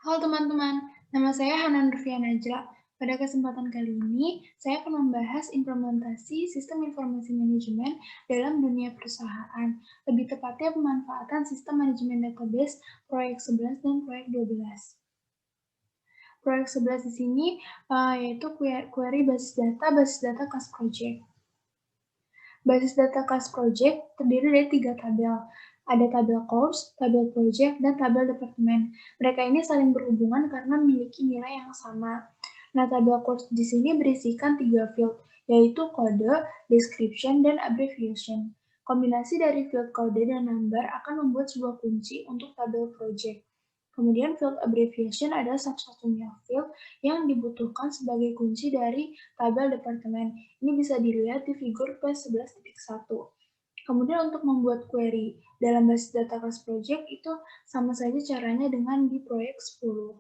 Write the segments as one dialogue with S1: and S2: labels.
S1: Halo teman-teman, nama saya Hanan Rufian Najla. Pada kesempatan kali ini, saya akan membahas implementasi sistem informasi manajemen dalam dunia perusahaan, lebih tepatnya pemanfaatan sistem manajemen database proyek 11 dan proyek 12. Proyek 11 di sini yaitu query basis data class project. Basis data class project terdiri dari 3 tabel. Ada tabel course, tabel project, dan tabel departemen. Mereka ini saling berhubungan karena memiliki nilai yang sama. Nah, tabel course di sini berisikan 3 field, yaitu kode, description, dan abbreviation. Kombinasi dari field kode dan number akan membuat sebuah kunci untuk tabel project. Kemudian field abbreviation adalah satu-satunya field yang dibutuhkan sebagai kunci dari tabel departemen. Ini bisa dilihat di figur P11.1. Kemudian untuk membuat query dalam basis data class project itu sama saja caranya dengan di proyek 10.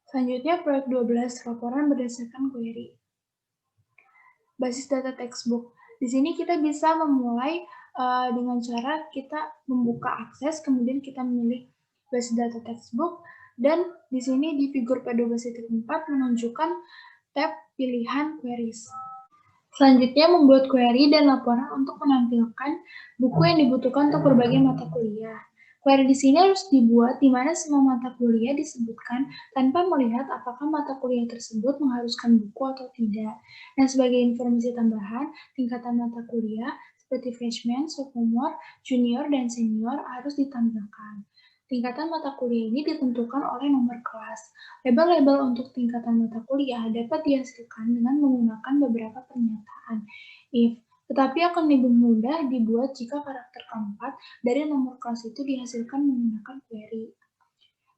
S1: Selanjutnya proyek 12, laporan berdasarkan query. Basis data textbook. Di sini kita bisa memulai dengan cara kita membuka akses, kemudian kita memilih basis data textbook, dan di sini di figur P12.4 menunjukkan tab pilihan queries. Selanjutnya membuat query dan laporan untuk menampilkan buku yang dibutuhkan untuk berbagai mata kuliah. Query di sini harus dibuat di mana semua mata kuliah disebutkan tanpa melihat apakah mata kuliah tersebut mengharuskan buku atau tidak. Nah, sebagai informasi tambahan, tingkatan mata kuliah seperti freshman, sophomore, junior, dan senior harus ditampilkan. Tingkatan mata kuliah ini ditentukan oleh nomor kelas. Label-label untuk tingkatan mata kuliah dapat dihasilkan dengan menggunakan beberapa pernyataan if, tetapi akan lebih mudah dibuat jika karakter keempat dari nomor kelas itu dihasilkan menggunakan query.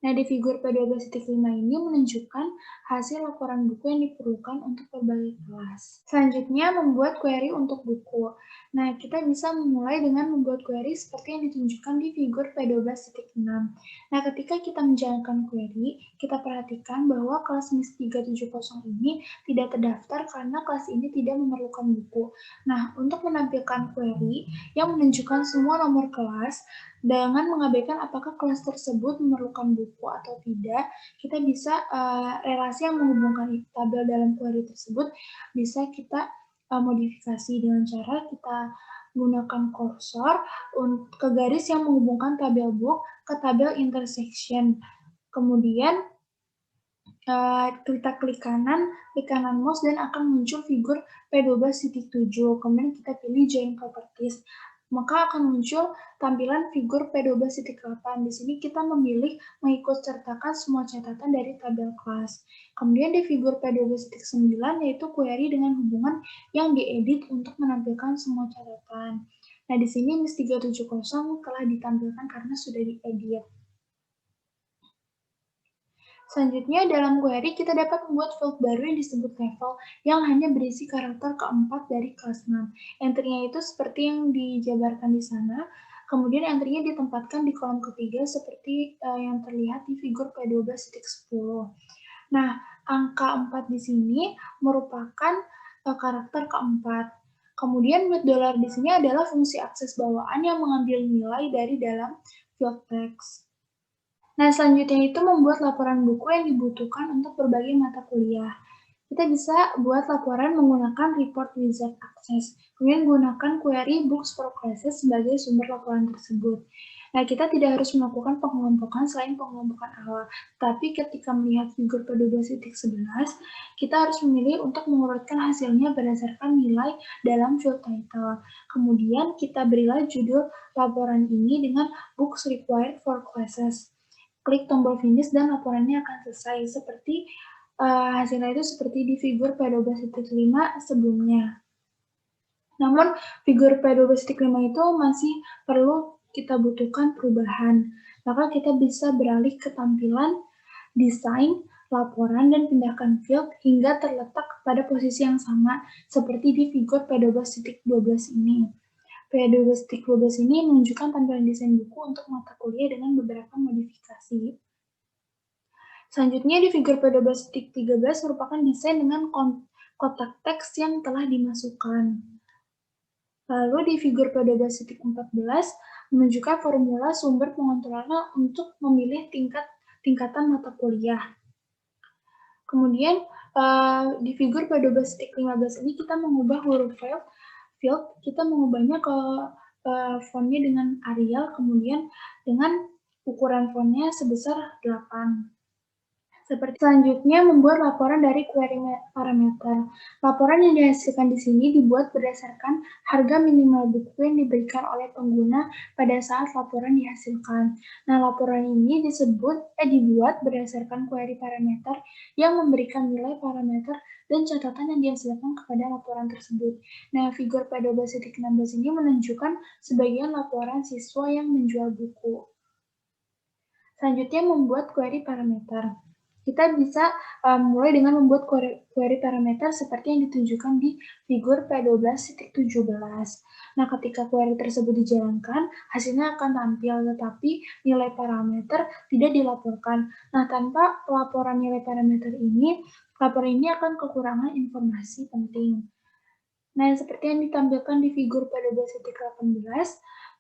S1: Nah, di figur P12.5 ini menunjukkan hasil laporan buku yang diperlukan untuk berbagai kelas. Selanjutnya, membuat query untuk buku. Nah, kita bisa memulai dengan membuat query seperti yang ditunjukkan di figur P12.6. Nah, ketika kita menjalankan query, kita perhatikan bahwa kelas MIS 370 ini tidak terdaftar karena kelas ini tidak memerlukan buku. Nah, untuk menampilkan query yang menunjukkan semua nomor kelas, dengan mengabaikan apakah kelas tersebut memerlukan buku atau tidak, kita bisa relasi yang menghubungkan tabel dalam query tersebut bisa kita modifikasi dengan cara kita gunakan kursor ke garis yang menghubungkan tabel book ke tabel intersection. Kemudian kita klik kanan mouse dan akan muncul figur P12.7. Kemudian kita pilih Join Properties. Maka akan muncul tampilan figur P12.8. Di sini kita memilih mengikut sertakan semua catatan dari tabel kelas. Kemudian di figur P12.9 yaitu query dengan hubungan yang diedit untuk menampilkan semua catatan. Nah, di sini MIS 370 telah ditampilkan karena sudah diedit. Selanjutnya, dalam query kita dapat membuat field baru yang disebut level yang hanya berisi karakter keempat dari kelas 6. Entry-nya itu seperti yang dijabarkan di sana. Kemudian entry-nya ditempatkan di kolom ketiga seperti yang terlihat di figur P12.10. Nah, angka 4 di sini merupakan karakter keempat. Kemudian with dollar di sini adalah fungsi akses bawaan yang mengambil nilai dari dalam field text. Nah, selanjutnya itu membuat laporan buku yang dibutuhkan untuk berbagai mata kuliah. Kita bisa buat laporan menggunakan report wizard access, kemudian gunakan query books for classes sebagai sumber laporan tersebut. Nah, kita tidak harus melakukan pengelompokan selain pengelompokan awal, tapi ketika melihat figur P12.11, kita harus memilih untuk mengurutkan hasilnya berdasarkan nilai dalam field title. Kemudian kita berilah judul laporan ini dengan books required for classes. Klik tombol finish dan laporannya akan selesai. Seperti hasilnya itu seperti di figur P12.5 sebelumnya. Namun figur P12.5 itu masih perlu kita butuhkan perubahan. Maka kita bisa beralih ke tampilan desain, laporan, dan pindahkan field hingga terletak pada posisi yang sama seperti di figur P12.12 ini. P12.12 ini menunjukkan tampilan desain buku untuk mata kuliah dengan beberapa modifikasi. Selanjutnya di figur P12.13 merupakan desain dengan kotak teks yang telah dimasukkan. Lalu di figur P12.14 menunjukkan formula sumber pengontrolan untuk memilih tingkatan mata kuliah. Kemudian di figur P12.15 ini kita mengubah huruf field, kita mengubahnya ke fontnya dengan Arial, kemudian dengan ukuran fontnya sebesar 8. Selanjutnya, membuat laporan dari query parameter. Laporan yang dihasilkan di sini dibuat berdasarkan harga minimal buku yang diberikan oleh pengguna pada saat laporan dihasilkan. Nah, laporan ini dibuat berdasarkan query parameter yang memberikan nilai parameter dan catatan yang dihasilkan kepada laporan tersebut. Nah, figur P12.16 ini menunjukkan sebagian laporan siswa yang menjual buku. Selanjutnya, membuat query parameter. Kita bisa mulai dengan membuat query parameter seperti yang ditunjukkan di figur P12.17. Nah, ketika query tersebut dijalankan, hasilnya akan tampil, tetapi nilai parameter tidak dilaporkan. Nah, tanpa pelaporan nilai parameter ini, laporan ini akan kekurangan informasi penting. Nah, seperti yang ditampilkan di figur P12.18,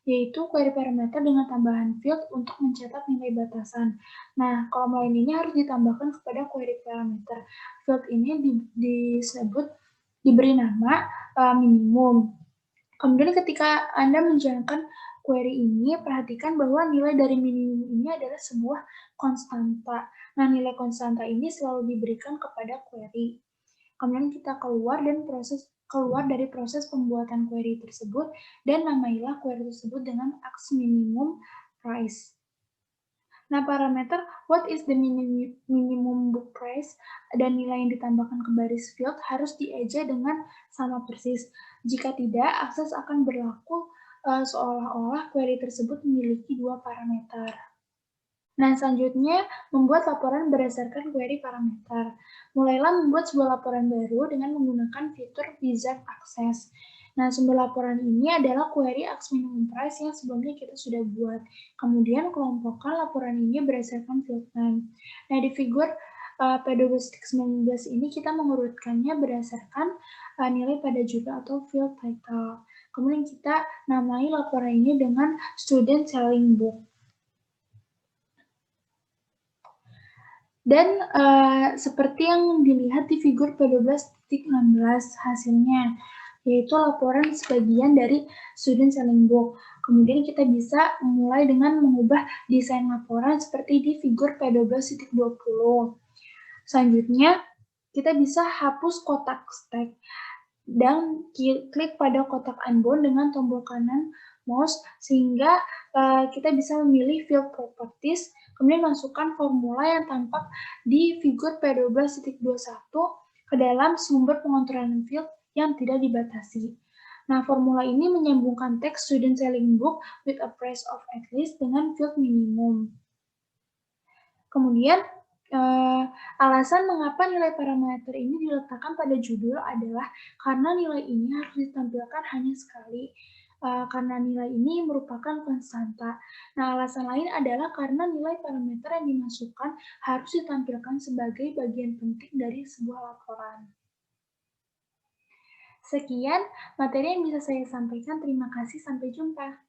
S1: yaitu query parameter dengan tambahan field untuk mencatat nilai batasan. Nah, kolom lain ini harus ditambahkan kepada query parameter. Field ini diberi nama minimum. Kemudian ketika Anda menjalankan query ini, perhatikan bahwa nilai dari minimum ini adalah sebuah konstanta. Nah, nilai konstanta ini selalu diberikan kepada query. Kemudian kita keluar dari proses pembuatan query tersebut dan namailah query tersebut dengan ask minimum price. Nah, parameter what is the minimum book price dan nilai yang ditambahkan ke baris field harus dieja dengan sama persis. Jika tidak, akses akan berlaku seolah-olah query tersebut memiliki dua parameter. Nah, selanjutnya membuat laporan berdasarkan query parameter. Mulailah membuat sebuah laporan baru dengan menggunakan fitur Wizard Access. Nah, sumber laporan ini adalah query ask minimum price yang sebelumnya kita sudah buat. Kemudian kelompokkan laporan ini berdasarkan field name. Nah, di figur P12.19 ini kita mengurutkannya berdasarkan nilai pada judul atau field title. Kemudian kita namai laporan ini dengan student selling book. Dan seperti yang dilihat di figur P12.16 hasilnya, yaitu laporan sebagian dari student selling book. Kemudian kita bisa mulai dengan mengubah desain laporan seperti di figur P12.20. Selanjutnya, kita bisa hapus kotak stack dan klik pada kotak unbound dengan tombol kanan mouse sehingga kita bisa memilih field properties, kemudian masukkan formula yang tampak di figur P12.21 ke dalam sumber pengontrolan field yang tidak dibatasi. Nah, formula ini menyambungkan teks student selling book with a price of at least dengan field minimum. Kemudian, alasan mengapa nilai parameter ini diletakkan pada judul adalah karena nilai ini harus ditampilkan hanya sekali, karena nilai ini merupakan konstanta. Nah, alasan lain adalah karena nilai parameter yang dimasukkan harus ditampilkan sebagai bagian penting dari sebuah laporan. Sekian materi yang bisa saya sampaikan. Terima kasih, sampai jumpa.